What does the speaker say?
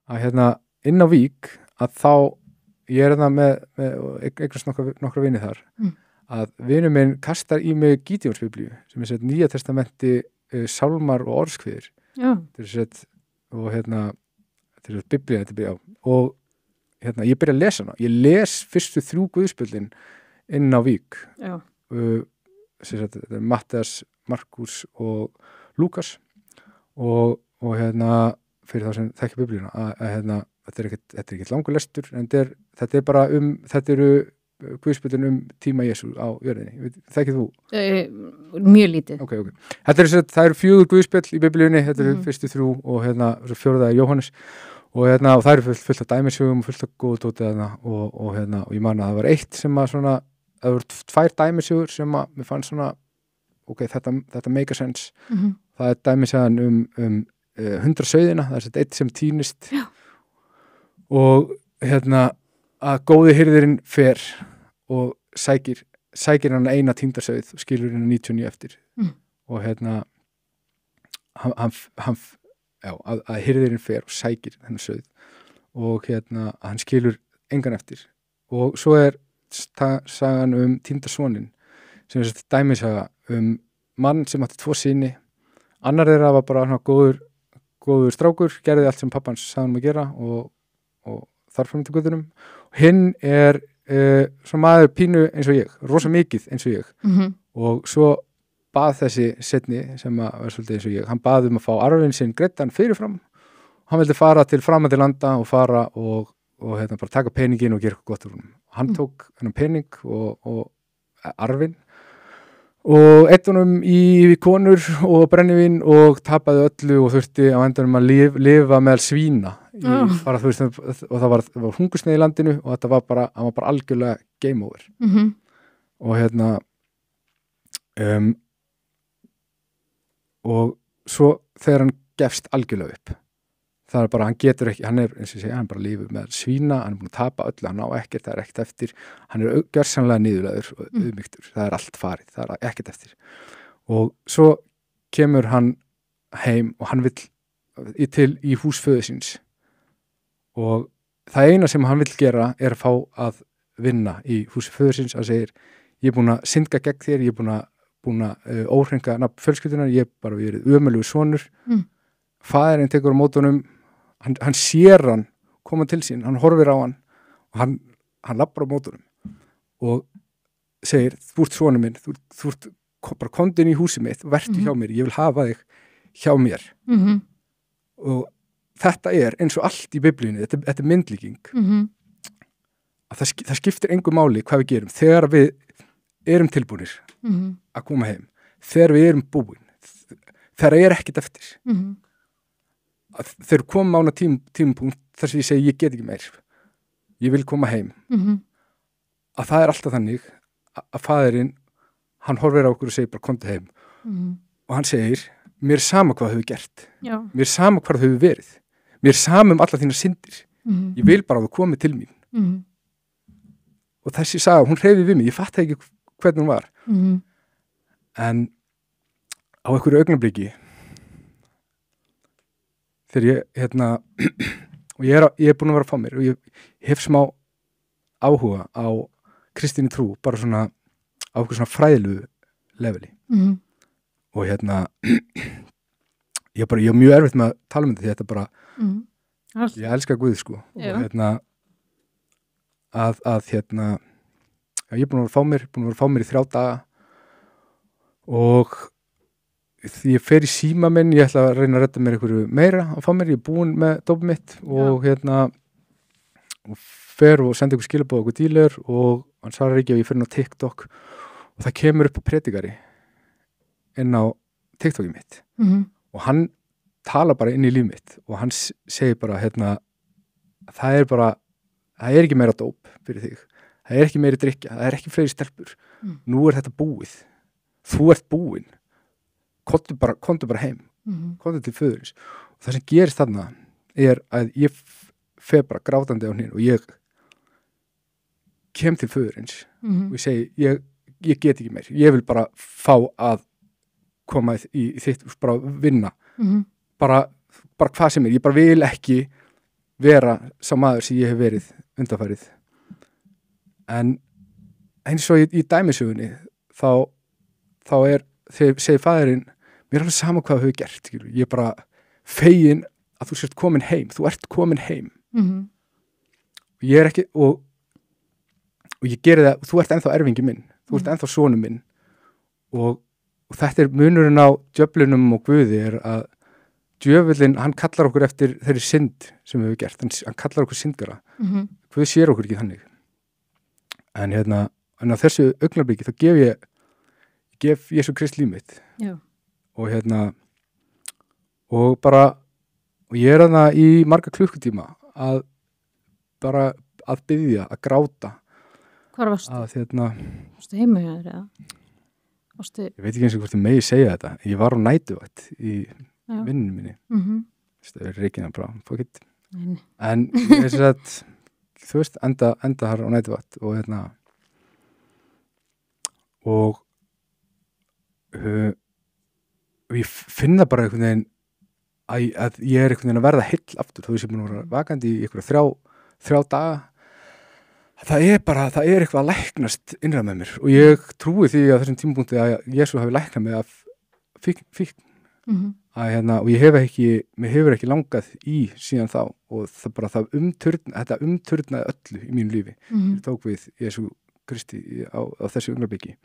að inn á Vík að þá ég það með eignast nokkra vini þar að vinur minn kastar í mig Gídeonsbiblíu sem sett Nýja testamenti sálmar og orðskviður og þetta er biblían og ég byrja að lesa hana ég les fyrstu 3 guðspjöldin inn á Vík þetta er Matthías, Markus og Lúkas og fyrir þá sem þekkja biblíuna að þetta er ekkert langur lestur en þetta er bara þetta eru guðspjöldin tíma Jesú á jörðinni þekkið þú? Mjög lítið okay. Það eru 4 guðspjöld í biblíunni þetta eru fyrstu 3 og 4. Jóhannes og það eru fullt af dæmisögum fullt af góðu dótið og ég man að það var eitt sem að svona það voru 2 dæmisögur sem að mér fannst svona ok, þetta make a sense það er dæmisagan 100 sauðina, það er eitt sem týnist og að góði hirðirinn fer og sækir hann eina týnda sauð og skilur hann 99 eftir og að hirðirinn fer og sækir hennar sauð og að hann skilur engan eftir og svo er sagan týnda sonin sem er dæmisaga mann sem átti 2 syni annar þeirra var bara góður strákur, gerði allt sem pappans sagði hann að gera og þar fram til guðunum og hinn er svona maður pínu eins og ég rosa mikið eins og ég og svo bað þessi setni sem að var svolítið eins og ég hann bað að fá arfinn sinn greiddan fyrirfram hann vildi fara til framandi landa og fara og bara taka peningin og gera eitthvað gott úr honum hann tók hennan pening og arfinn og eitt honum í konur og brennivín og tapaði öllu og þurfti á endanum að lifa meðal svína bara, og það var hungursneið í landinu og þetta var bara algjörlega game over og og svo þegar hann gefst algjörlega upp það er bara, hann getur ekki, hann er eins og ég segja, hann bara lífur með svína, hann er búin að tapa öllu, hann á ekkert, það er ekkert eftir, hann er gjörsamlega niðurlæður og auðmýktur, það er allt farið, það er ekkert eftir. Og svo kemur hann heim og hann vill í hús föður síns og það eina sem hann vill gera er að fá að vinna í húsi föður síns og segir, ég er búin að syndga gegn þér, ég er búin að óhrenga nafn fjölskyldunar, ég er bara verið ömurlegur sonur, faðirinn tekur á mótunum, hann sér hann koma til sín, hann horfir á hann og hann lappar á mótunum og segir, þú ert sonur minn, þú ert bara komdu inn í húsið mitt, vertu hjá mér, ég vil hafa þig hjá mér og þetta er eins og allt í biblíunni, þetta er myndlíking að það skiptir engu máli hvað við gerum, þegar við erum tilbúnir að koma heim, þegar við erum búin þegar er ekkert eftir þegar koma ána tímapunkt þar sem ég segi ég get ekki meir ég vil koma heim að það er alltaf þannig að faðirinn hann horfir á okkur og segir bara komdu heim og hann segir mér er sama hvað hefur gert mér er sama hvað hefur verið mér er sama alla þínar syndir ég vil bara að þú komið til mín og þessi saga, hún hreyfði við mig ég fatt ekki hvernig hún var en á einhverju augnabliki þegar og ég er búin að vera að fá mér og ég hef smá áhuga á kristinni trú, bara svona á einhverju svona fræðilegu leveli og ég er mjög erfitt með að tala um þetta bara ég elska Guð sko og ég er búin að vera að fá mér í 3 daga og því ég fer í síma minn, ég ætla að reyna að redda mér einhverju meira að fá mér, ég er búin með dópið mitt og og fer og senda einhver skilaboð á einhver díler og hann svarar ekki og ég fer inn á TikTok og það kemur upp á predikari inn á TikTokið mitt og hann talar bara inn í líf mitt og hann segir bara það er ekki meira dóp fyrir þig, það er ekki meiri drykkja, það er ekki fleiri stelpur nú er þetta búið, þú ert búin komdu bara heim komdu til föðurins og það sem gerist þarna er að ég fer bara grátandi á hinn og ég kem til föðurins og ég segi, ég get ekki meir ég vil bara fá að koma í þitt, bara vinna bara hvað sem ég bara vil ekki vera sá maður sem ég hef verið undanfarið en eins og í dæmisögunni þá þegar segir faðirinn mér er alveg sama hvað þú hefur gert ég er bara fegin að þú sért komin heim þú ert komin heim og ég er ekki og ég geri það, þú ert ennþá erfingi minn þú ert ennþá sonur minn og þetta er munurinn á djöflunum og Guði er að djöfullinn, hann kallar okkur eftir þeirri synd sem við hefur gert, hann kallar okkur syndgara Guð sér okkur ekki þannig en á þessu augnablikki þá gef Jesú Krist líf mitt og og bara og ég er í marga klukkutíma að bara að biðja, að gráta Hvar varstu? Varstu heima hjá þér eða? Ég veit ekki eins og hvort ég megi segja þetta ég var á nætuvætt í vinnunum minni það er reikina bara en ég veist að þú veist, enda þar á nætuvætt og ég finna bara einhvern veginn að ég er einhvern veginn að verða heill aftur, þú veist ég búin að vera vakandi í einhverja þrjá daga það er eitthvað að læknast innra með mér og ég trúi því að þessum tímapunkti að Jesú hafi læknað mig af fíkn og mér hefur ekki langað í síðan þá og þetta umturnaði öllu í mínu lífi ég tók við Jesú Kristi á þessu augnablikki